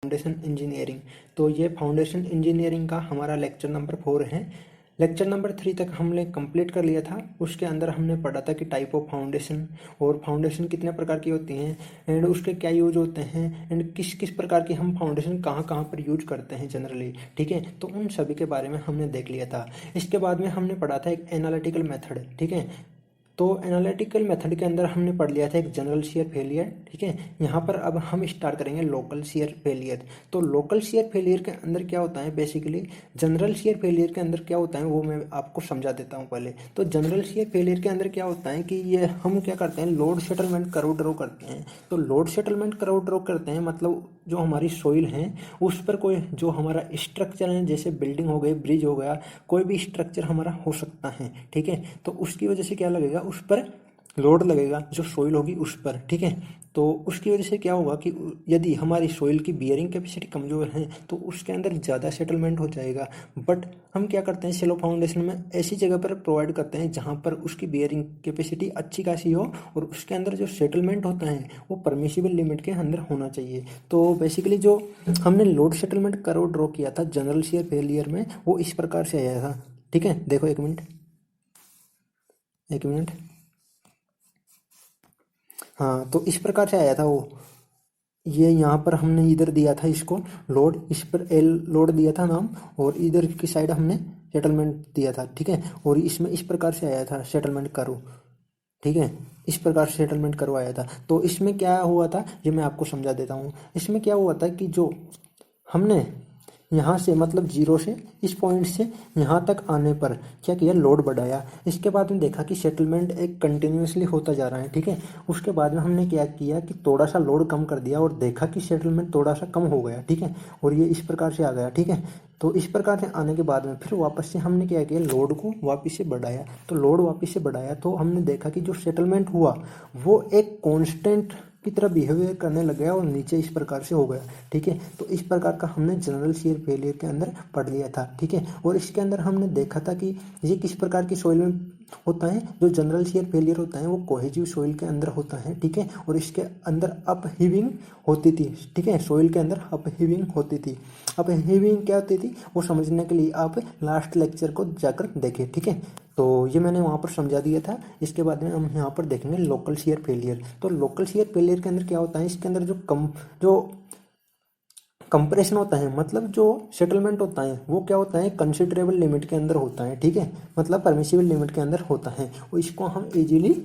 Foundation engineering. तो ये foundation engineering का हमारा लेक्चर नंबर 4 है। लेक्चर नंबर 3 तक हमने कंप्लीट कर लिया था। उसके अंदर हमने पढ़ा था कि टाइप ऑफ फाउंडेशन और फाउंडेशन कितने प्रकार की होती हैं एंड उसके क्या यूज होते हैं एंड किस किस प्रकार की हम फाउंडेशन कहाँ कहाँ पर यूज करते हैं जनरली। ठीक है, तो उन सभी के बारे में हमने देख लिया था। इसके बाद में हमने पढ़ा था एक एनालिटिकल मेथड। ठीक है, तो एनालिटिकल मेथड के अंदर हमने पढ़ लिया था एक जनरल शेयर फेलियर। ठीक है, यहाँ पर अब हम स्टार्ट करेंगे लोकल शेयर फेलियर। तो लोकल शेयर फेलियर के अंदर क्या होता है बेसिकली, जनरल शेयर फेलियर के अंदर क्या होता है वो मैं आपको समझा देता हूँ पहले। तो जनरल शेयर फेलियर के अंदर क्या होता है कि ये हम क्या करते हैं, लोड सेटलमेंट कर्व ड्रॉ करते हैं। तो लोड सेटलमेंट कर्व ड्रॉ करते हैं मतलब जो हमारी सोइल है उस पर कोई जो हमारा स्ट्रक्चर है, जैसे बिल्डिंग हो गई, ब्रिज हो गया, कोई भी स्ट्रक्चर हमारा हो सकता है। ठीक है, तो उसकी वजह से क्या लगेगा, उस पर लोड लगेगा जो सोइल होगी उस पर। ठीक है, तो उसकी वजह से क्या होगा कि यदि हमारी सोइल की बियरिंग कैपेसिटी कमज़ोर है तो उसके अंदर ज़्यादा सेटलमेंट हो जाएगा। बट हम क्या करते हैं, शेलो फाउंडेशन में ऐसी जगह पर प्रोवाइड करते हैं जहाँ पर उसकी बियरिंग कैपेसिटी अच्छी खासी हो और उसके अंदर जो सेटलमेंट होता है वो परमिसिबल लिमिट के अंदर होना चाहिए। तो बेसिकली जो हमने लोड सेटलमेंट कर्व ड्रॉ किया था जनरल शेयर फेलियर में वो इस प्रकार से आया था। ठीक है, देखो एक मिनट, एक मिनट। हाँ, तो इस प्रकार से आया था वो। ये यहाँ पर हमने इधर दिया था इसको लोड, इस पर एल लोड दिया था नाम, और इधर की साइड हमने सेटलमेंट दिया था। ठीक है, और इसमें इस प्रकार से आया था सेटलमेंट करो। ठीक है, इस प्रकार से सेटलमेंट करवाया था। तो इसमें क्या हुआ था ये मैं आपको समझा देता हूँ। इसमें क्या हुआ था कि जो हमने यहाँ से मतलब जीरो से इस पॉइंट से यहाँ तक आने पर क्या किया, लोड बढ़ाया। इसके बाद में देखा कि सेटलमेंट एक कंटिन्यूसली होता जा रहा है। ठीक है, उसके बाद में हमने क्या किया कि थोड़ा सा लोड कम कर दिया और देखा कि सेटलमेंट थोड़ा सा कम हो गया। ठीक है, और ये इस प्रकार से आ गया। ठीक है, तो इस प्रकार से आने के बाद में फिर वापस से हमने क्या किया, लोड को वापस से बढ़ाया। तो लोड वापस से बढ़ाया तो हमने देखा कि जो सेटलमेंट हुआ वो एक कांस्टेंट की तरह बिहेवियर करने लग गया और नीचे इस प्रकार से हो गया। ठीक है, तो इस प्रकार का हमने जनरल शेयर फेलियर के अंदर पढ़ लिया था। ठीक है, और इसके अंदर हमने देखा था कि ये किस प्रकार की सोइल में होता है। जो जनरल शेयर फेलियर होता है वो कोहेजिव सोइल के अंदर होता है। ठीक है, और इसके अंदर अप हीविंग होती थी। ठीक है, सोइल के अंदर अप हीविंग होती थी। अप हीविंग क्या होती थी वो समझने के लिए आप लास्ट लेक्चर को जाकर देखें। ठीक है, तो ये मैंने वहाँ पर समझा दिया था। इसके बाद में हम यहाँ पर देखेंगे लोकल शेयर फेलियर। तो लोकल शेयर फेलियर के अंदर क्या होता है, इसके अंदर जो कंप्रेशन होता है मतलब जो सेटलमेंट होता है वो क्या होता है, कंसिडरेबल लिमिट के अंदर होता है। ठीक है, मतलब परमिसिबल लिमिट के अंदर होता है और इसको हम इजीली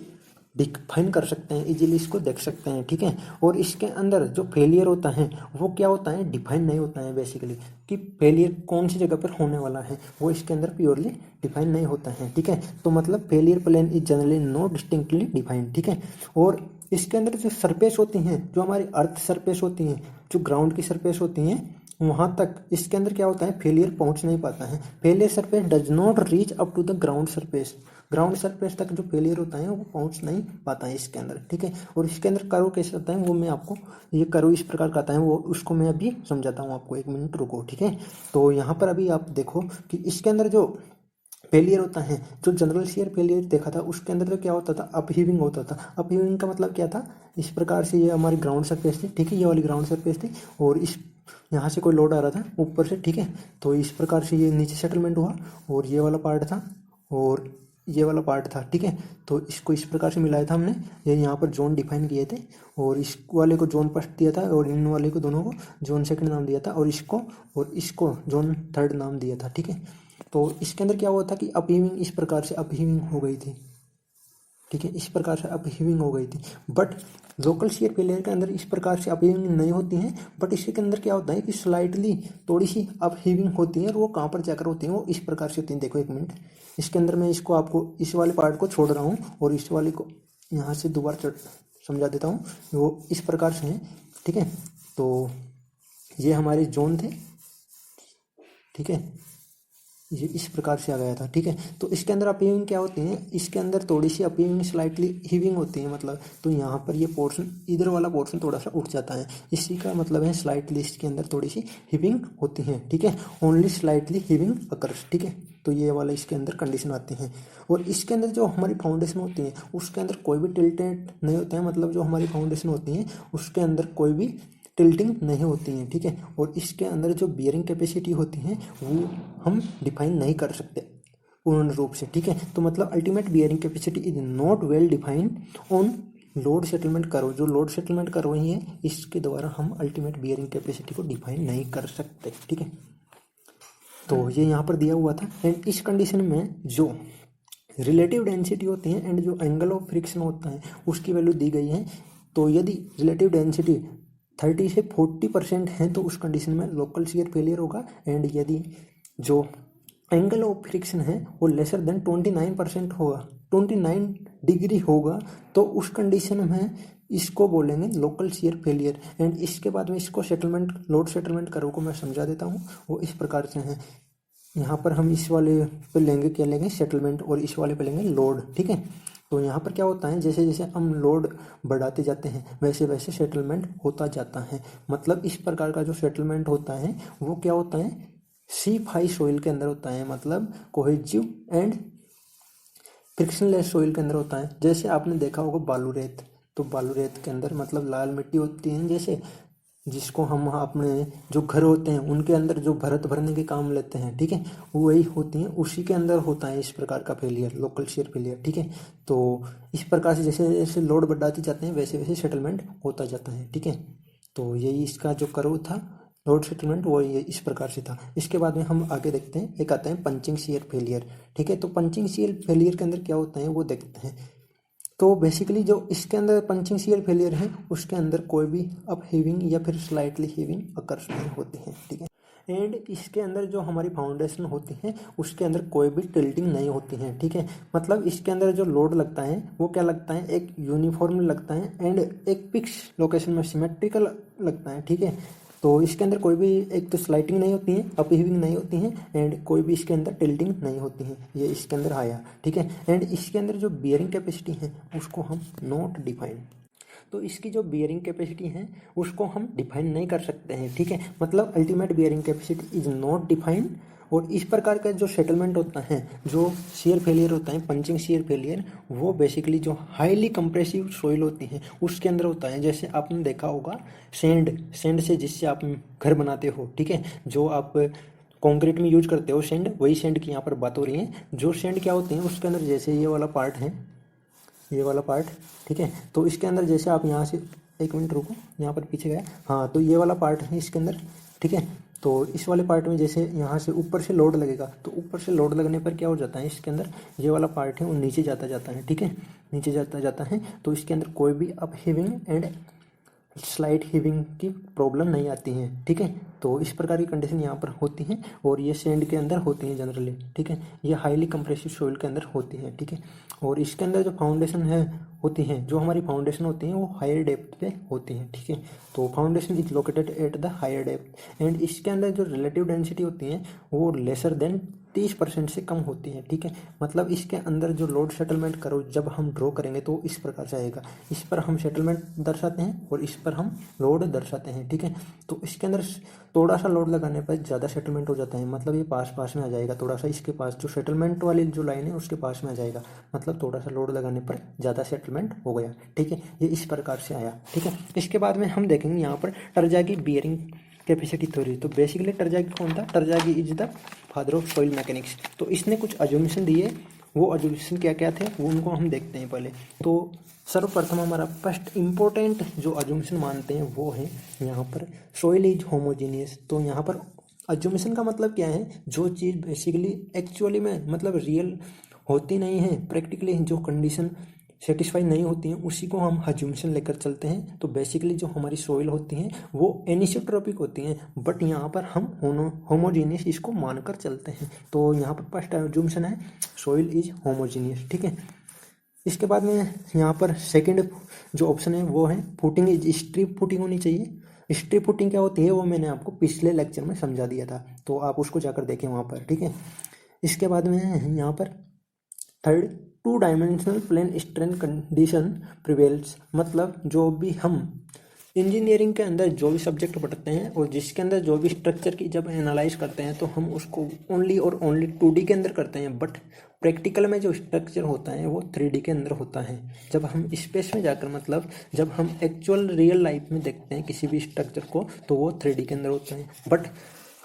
डिफाइन कर सकते हैं, इजीली इसको देख सकते हैं। ठीक है, और इसके अंदर जो फेलियर होता है वो क्या होता है, डिफाइन नहीं होता है बेसिकली कि फेलियर कौन सी जगह पर होने वाला है, वो इसके अंदर प्योरली डिफाइन नहीं होता है। ठीक है, तो मतलब failure plane is generally not distinctly defined. ठीक है, और इसके अंदर जो सरफेस होती हैं, जो हमारी अर्थ सरफेस होती हैं, जो ग्राउंड की सरफेस होती हैं, वहाँ तक इसके अंदर क्या होता है, फेलियर पहुँच नहीं पाता है। Failure surface does not reach up to the ground surface. Ground surface तक जो फेलियर होता है वो पहुँच नहीं पाता है इसके अंदर। ठीक है, और इसके अंदर कर्व कैसे होता है वो मैं आपको, ये कर्व इस प्रकार का आता है वो उसको मैं अभी समझाता हूँ आपको, एक मिनट रुको। ठीक है, तो यहाँ पर अभी आप देखो कि इसके अंदर जो फेलियर होता है, जो जनरल शेयर फेलियर देखा था उसके अंदर तो क्या होता था, अपहीविंग होता था। अपहीविंग का मतलब क्या था, इस प्रकार से ये हमारी ग्राउंड सरफेस थी। ठीक है, ये वाली ग्राउंड सरफेस थी और इस यहाँ से कोई लोड आ रहा था ऊपर से। ठीक है, तो इस प्रकार से ये नीचे सेटलमेंट हुआ और ये वाला पार्ट था और ये वाला पार्ट था। ठीक है, तो इसको इस प्रकार से मिलाया था हमने, ये यहाँ पर जोन डिफाइन किए थे और इस वाले को जोन फर्स्ट दिया था और इन वाले को दोनों को जोन सेकंड नाम दिया था और इसको जोन थर्ड नाम दिया था। ठीक है, तो इसके अंदर क्या हुआ था कि अपहीविंग इस प्रकार से अपहीविंग हो गई थी। ठीक है, इस प्रकार से अपहीविंग हो गई थी। बट लोकल शेयर फेलियर के अंदर इस प्रकार से अपहीविंग नहीं होती हैं। बट इसके अंदर क्या होता है कि स्लाइटली थोड़ी सी अपहीविंग होती है और वो कहाँ पर जाकर होती है, वो इस प्रकार से होती है। देखो एक मिनट, इसके अंदर मैं इसको आपको इस वाले पार्ट को छोड़ रहा हूँ और इस वाले को यहाँ से दोबारा समझा देता हूँ। वो इस प्रकार से है। ठीक है, तो ये हमारे जोन थे। ठीक है, ये इस प्रकार से आ गया था। ठीक है, तो इसके अंदर अपहीविंग क्या होती है, इसके अंदर थोड़ी सी अपहीविंग स्लाइटली हीविंग होती है मतलब, तो यहाँ पर ये पोर्शन इधर वाला पोर्शन थोड़ा सा उठ जाता है, इसी का मतलब है स्लाइटली इसके अंदर थोड़ी सी हीविंग होती है। ठीक है, ओनली स्लाइटली हीविंग अकर्स। ठीक है, तो ये वाला इसके अंदर कंडीशन आती है। और इसके अंदर जो हमारी फाउंडेशन होती है उसके अंदर कोई भी टिल्टेड नहीं होता है, मतलब जो हमारी फाउंडेशन होती है उसके अंदर कोई भी टिल्टिंग नहीं होती हैं, ठीक है। और इसके अंदर जो बियरिंग कैपेसिटी होती है वो हम डिफाइन नहीं कर सकते पूर्ण रूप से, ठीक है। तो मतलब ultimate bearing capacity is not well defined on load settlement curve. जो लोड सेटलमेंट कर्व ही है इसके द्वारा हम अल्टीमेट बियरिंग कैपेसिटी को डिफाइन नहीं कर सकते, ठीक है। तो ये यहाँ पर दिया हुआ था। एंड इस कंडीशन में जो रिलेटिव डेंसिटी होती है एंड जो एंगल ऑफ फ्रिक्शन होता है उसकी वैल्यू दी गई है। तो यदि रिलेटिव डेंसिटी 30 से 40% है तो उस कंडीशन में लोकल शियर फेलियर होगा। एंड यदि जो एंगल ऑफ फ्रिक्शन है वो लेसर देन 29% होगा, 29 डिग्री होगा, तो उस कंडीशन में इसको बोलेंगे लोकल शियर फेलियर। एंड इसके बाद में इसको सेटलमेंट लोड सेटलमेंट कर्व को मैं समझा देता हूँ। वो इस प्रकार से है, यहाँ पर हम इस वाले पे लेंगे क्या लेंगे सेटलमेंट और इस वाले पे लेंगे लोड, ठीक है। तो यहाँ पर क्या होता है जैसे जैसे हम लोड बढ़ाते जाते हैं वैसे वैसे सेटलमेंट होता जाता है। मतलब इस प्रकार का जो सेटलमेंट होता है वो क्या होता है C5 सॉइल के अंदर होता है, मतलब कोहेसिव एंड फ्रिक्शनलेस सॉइल के अंदर होता है। जैसे आपने देखा होगा बालू रेत, तो बालू रेत के अंदर मतलब लाल मिट्टी होती है जैसे, जिसको हम अपने जो घर होते हैं उनके अंदर जो भरत भरने के काम लेते हैं, ठीक है, वही होती हैं, उसी के अंदर होता है इस प्रकार का फेलियर, लोकल शियर फेलियर, ठीक है। तो इस प्रकार से जैसे जैसे लोड बढ़ाते जाते हैं वैसे वैसे सेटलमेंट होता जाता है, ठीक है। तो यही इसका जो कर्व था लोड सेटलमेंट वो ये इस प्रकार से था। इसके बाद में हम आगे देखते हैं, एक आता है पंचिंग शियर फेलियर, ठीक है। तो पंचिंग शियर फेलियर के अंदर क्या होता है वो देखते हैं। तो बेसिकली जो इसके अंदर पंचिंग शियर फेलियर है उसके अंदर कोई भी अप हीविंग या फिर स्लाइटली हीविंग अकर्स नहीं होती है, ठीक है। एंड इसके अंदर जो हमारी फाउंडेशन होती है उसके अंदर कोई भी टिल्टिंग नहीं होती है, ठीक है। मतलब इसके अंदर जो लोड लगता है वो क्या लगता है एक यूनिफॉर्म लगता है एंड एक फिक्स लोकेशन में सिमेट्रिकल लगता है, ठीक है। तो इसके अंदर कोई भी एक तो स्लाइटिंग नहीं होती है, अप हीविंग नहीं होती है एंड कोई भी इसके अंदर टिल्टिंग नहीं होती है, ये इसके अंदर आया, ठीक है। एंड इसके अंदर जो बियरिंग कैपेसिटी है उसको हम नॉट डिफाइन, तो इसकी जो बियरिंग कैपेसिटी है उसको हम डिफाइन नहीं कर सकते हैं, ठीक है। मतलब ultimate bearing capacity is not defined. और इस प्रकार का जो सेटलमेंट होता है जो शियर फेलियर होता है पंचिंग शियर फेलियर, वो बेसिकली जो हाईली कंप्रेसिव सॉइल होती है उसके अंदर होता है। जैसे आपने देखा होगा सेंड से जिससे आप घर बनाते हो, ठीक है, जो आप कंक्रीट में यूज करते हो सेंड, वही सेंड की यहाँ पर बात हो रही है। जो सेंड क्या होते हैं उसके अंदर जैसे ये वाला पार्ट है, ये वाला पार्ट, ठीक है। तो इसके अंदर जैसे आप यहाँ से एक मिनट रुको, यहाँ पर पीछे गया, हाँ, तो ये वाला पार्ट है इसके अंदर, ठीक है। तो इस वाले पार्ट में जैसे यहाँ से ऊपर से लोड लगेगा तो ऊपर से लोड लगने पर क्या हो जाता है इसके अंदर ये वाला पार्ट है वो नीचे जाता जाता है, ठीक है, नीचे जाता जाता है। तो इसके अंदर कोई भी up heaving and slide heaving की प्रॉब्लम नहीं आती है, ठीक है। तो इस प्रकार की कंडीशन यहाँ पर होती है और ये सैंड के अंदर होती है जनरली, ठीक है। ये हाईली कंप्रेसिव सॉइल के अंदर होती है, ठीक है। और इसके अंदर जो फाउंडेशन है होती है, जो हमारी फाउंडेशन होती है वो हायर डेप्थ पे होती है, ठीक है। तो foundation is located at the higher depth and इसके अंदर जो रिलेटिव डेंसिटी होती है वो लेसर देन 30% से कम होती है, ठीक है। मतलब इसके अंदर जो लोड सेटलमेंट करो जब हम ड्रॉ करेंगे तो इस प्रकार से आएगा, इस पर हम सेटलमेंट दर्शाते हैं और इस पर हम लोड दर्शाते हैं, ठीक है। तो इसके अंदर थोड़ा सा लोड लगाने पर ज़्यादा सेटलमेंट हो जाता है, मतलब ये पास पास में आ जाएगा, थोड़ा सा इसके पास जो सेटलमेंट वाली जो लाइन है उसके पास में आ जाएगा, मतलब थोड़ा सा लोड लगाने पर ज़्यादा सेटलमेंट हो गया, ठीक है। ये इस प्रकार से आया, ठीक है। इसके बाद में हम देखेंगे यहाँ पर टर्जागी बियरिंग कैपेसिटी थ्योरी। तो बेसिकली टर्जागी कौन था? Terzaghi is the father of soil mechanics. तो इसने कुछ अज्यूमेशन दिए, वो अज्यूमेशन क्या क्या थे वो उनको हम देखते हैं पहले। तो सर्वप्रथम हमारा फर्स्ट इम्पोर्टेंट जो अज्यूमेशन मानते हैं वो है यहाँ पर सॉइल इज होमोजीनियस। तो यहाँ पर अज्यूमेशन का मतलब क्या है? जो चीज़ बेसिकली एक्चुअली में मतलब रियल होती नहीं है, प्रैक्टिकली जो कंडीशन सेटिस्फाई नहीं होती हैं उसी को हम अज्यूमेशन लेकर चलते हैं। तो बेसिकली जो हमारी सॉइल होती हैं वो एनिसोट्रोपिक होती हैं, बट यहाँ पर हम होमोजीनियस इसको मानकर चलते हैं। तो यहाँ पर फर्स्ट अज्यूमेशन है सॉइल इज होमोजीनियस, ठीक है। इसके बाद में यहाँ पर सेकंड जो ऑप्शन है वो है फुटिंग इज स्ट्रिप फुटिंग होनी चाहिए। स्ट्रिप फुटिंग क्या होती है वो मैंने आपको पिछले लेक्चर में समझा दिया था, तो आप उसको जाकर देखें वहाँ पर, ठीक है। इसके बाद में यहाँ पर third 2 dimensional plane strain condition prevails. मतलब जो भी हम इंजीनियरिंग के अंदर जो भी सब्जेक्ट पढ़ते हैं और जिसके अंदर जो भी स्ट्रक्चर की जब एनालाइज करते हैं तो हम उसको ओनली और ओनली 2D के अंदर करते हैं, बट प्रैक्टिकल में जो स्ट्रक्चर होता है वो 3D के अंदर होता है। जब हम स्पेस में जाकर मतलब जब हम एक्चुअल रियल लाइफ में देखते हैं किसी भी स्ट्रक्चर को तो वो 3D के अंदर होता है। बट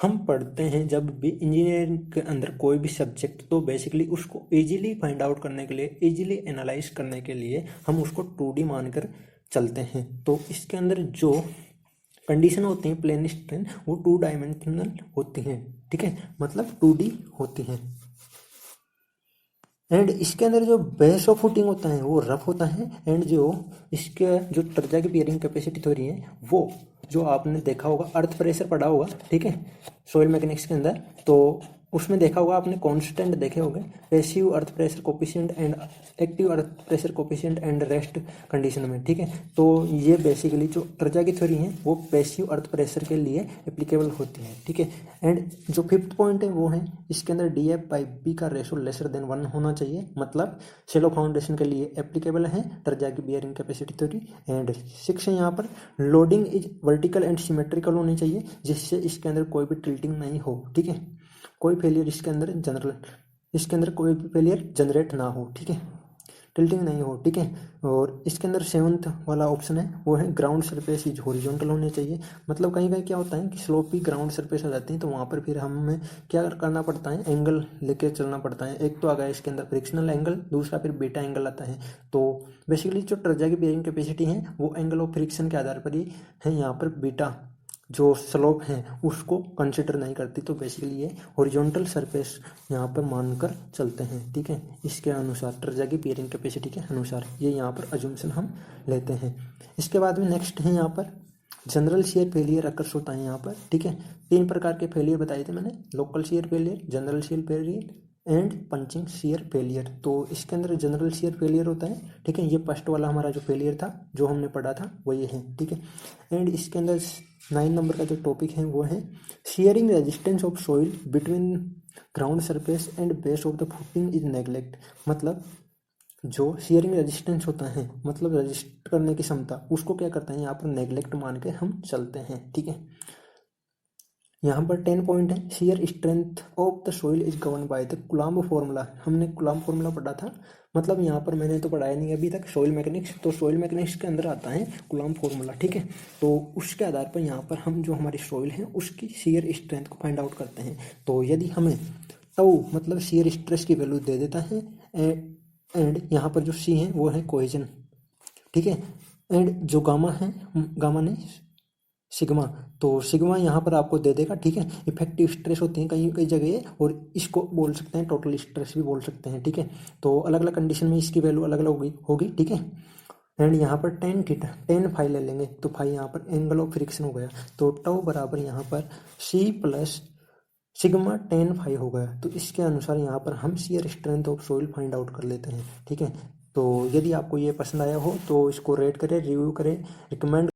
हम पढ़ते हैं जब भी इंजीनियरिंग के अंदर कोई भी सब्जेक्ट तो बेसिकली उसको इजीली फाइंड आउट करने के लिए, इजीली एनालाइज करने के लिए हम उसको 2D मानकर चलते हैं। तो इसके अंदर जो कंडीशन होती हैं प्लेन स्ट्रेन वो 2 डायमेंशनल होती हैं, ठीक है, मतलब 2D होती हैं। एंड इसके अंदर जो बेस ऑफ फुटिंग होता है वो रफ होता है। एंड जो इसके जो त्रिज्या की बियरिंग कैपेसिटी थ्योरी है वो जो आपने देखा होगा, अर्थ प्रेशर पढ़ा होगा, ठीक है, सॉइल मैकेनिक्स के अंदर, तो उसमें देखा होगा आपने, कांस्टेंट देखे होंगे, passive earth pressure coefficient and active earth pressure coefficient and rest condition में, ठीक है। तो ये बेसिकली जो त्रिज्या की थ्योरी है वो पैसिव अर्थ प्रेशर के लिए एप्लीकेबल होती है, ठीक है। एंड जो फिफ्थ पॉइंट है वो है इसके अंदर DF/B का रेशो लेसर देन 1 होना चाहिए, मतलब शेलो फाउंडेशन के लिए एप्लीकेबल है त्रिज्या की बियरिंग कैपेसिटी थ्योरी। एंड 6 है यहाँ पर loading is vertical and symmetrical होनी चाहिए, जिससे इसके अंदर कोई भी टिल्टिंग नहीं हो, ठीक है, कोई फेलियर इसके अंदर कोई भी फेलियर जनरेट ना हो, ठीक है, टिल्टिंग नहीं हो, ठीक है। और इसके अंदर 7th वाला ऑप्शन है वो है ग्राउंड सरफेस इज हॉरिजॉन्टल होने चाहिए, मतलब कहीं कहीं क्या होता है कि स्लोपी ग्राउंड सरफेस आ जाती है तो वहाँ पर फिर हमें क्या करना पड़ता है, एंगल लेके चलना पड़ता है। एक तो आ गया इसके अंदर फ्रिक्शनल एंगल, दूसरा फिर बीटा एंगल आता है। तो बेसिकली जो त्रिज्या की बेयरिंग कैपेसिटी है वो एंगल ऑफ फ्रिक्शन के आधार पर ही है, यहाँ पर बीटा जो स्लोप है उसको कंसिडर नहीं करती, तो बेसिकली ये हॉरिजॉन्टल सरफेस यहाँ पर मानकर चलते हैं, ठीक है, इसके अनुसार त्रिज्या की बियरिंग कैपेसिटी के अनुसार ये यहाँ पर अजम्पशन हम लेते हैं। इसके बाद में नेक्स्ट है यहाँ पर जनरल शेयर फेलियर अकर्स होता है यहाँ पर, ठीक है। 3 प्रकार के फेलियर बताए थे मैंने, local share failure, general share failure and punching share failure. तो इसके अंदर जनरल शेयर फेलियर होता है, ठीक है, ये फर्स्ट वाला हमारा जो फेलियर था जो हमने पढ़ा था वो ये है, ठीक है। एंड इसके अंदर 9 नंबर का जो टॉपिक है वो है sharing resistance of soil between ground surface and base of the footing is neglect, मतलब जो शेयरिंग रेजिस्टेंस होता है मतलब रजिस्ट करने की क्षमता, उसको क्या करते हैं यहाँ पर नेग्लेक्ट मान के हम चलते हैं, ठीक है। यहाँ पर 10 पॉइंट है, shear strength of the soil is govern by the Coulomb formula, हमने कुलाम्ब फॉर्मूला पढ़ा था, मतलब यहाँ पर मैंने तो पढ़ाया नहीं अभी तक सॉइल मैकेनिक्स, तो सॉइल मैकेनिक्स के अंदर आता है कुलाम्ब फॉर्मूला, ठीक है। तो उसके आधार पर यहाँ पर हम जो हमारी सॉइल है उसकी शेयर स्ट्रेंथ को फाइंड आउट करते हैं। तो यदि हमें तो मतलब शेयर स्ट्रेस की वैल्यू दे देता है एंड यहाँ पर जो सी है वो है कोहेजन, ठीक है, एंड जो गामा है, गामा ने सिग्मा, तो सिग्मा यहाँ पर आपको दे देगा, ठीक है। इफेक्टिव स्ट्रेस होती है कई कई जगह और इसको बोल सकते हैं टोटल स्ट्रेस भी बोल सकते हैं, ठीक है। तो अलग अलग कंडीशन में इसकी वैल्यू अलग अलग होगी, ठीक है। एंड यहाँ पर टेन थीटा 10 फाई ले लेंगे तो फाई यहाँ पर एंगल ऑफ फ्रिक्शन हो गया, तो टाउ बराबर यहाँ पर C प्लस सिग्मा 10 फाई हो गया। तो इसके अनुसार यहाँ पर हम share strength of soil find out कर लेते हैं, ठीक है। तो यदि आपको ये पसंद आया हो तो इसको रेट करें, रिव्यू करें, रिकमेंड